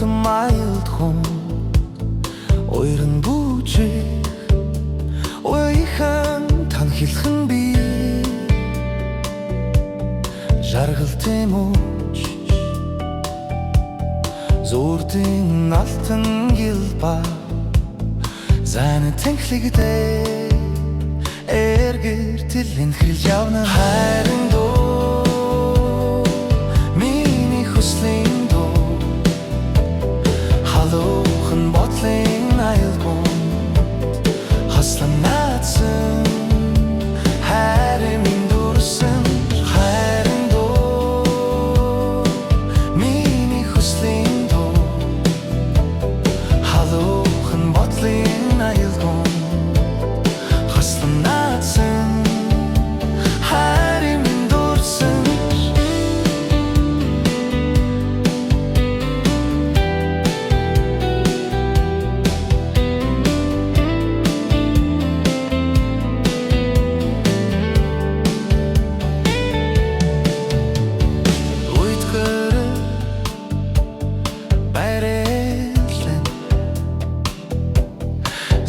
Өвдөн айлдхун Ойрын бүжиг Ойхан танхилхан би Жаргалтын мөч Зүрдийн алтан гилба Зайны тэнхлэгдээ Эргэр тэлэн хэлж явна хайрын дуу Миний хүслийн дуу Халуухан бодлын айлгуун Хаслан наадсан хайрын минь дурсан хайрын дуу Миний хүслийн дуу Халуухан бодлын айлгуун Хаслан наадсан хайрын минь дурсан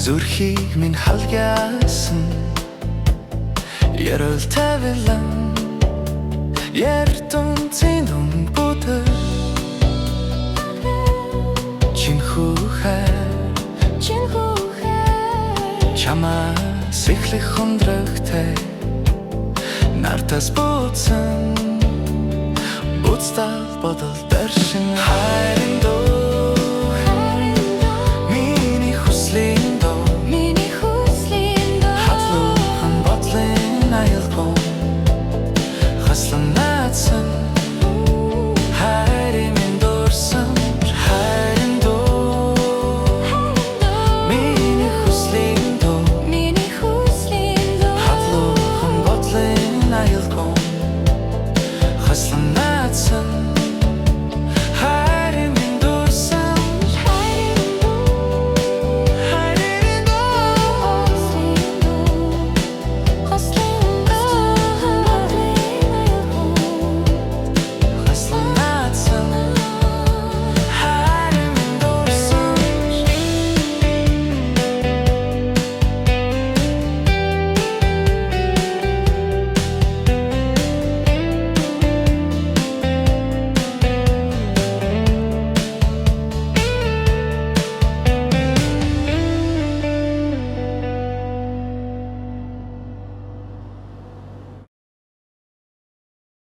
Зүрхийг минь халгасан Ярил тавилан Яртун цэндун бүтэ Чинхүү хайр Чамаас эхлэх хөндрөгтэй Нартас буцсан Буцтал бодол дэршин хайрын дуу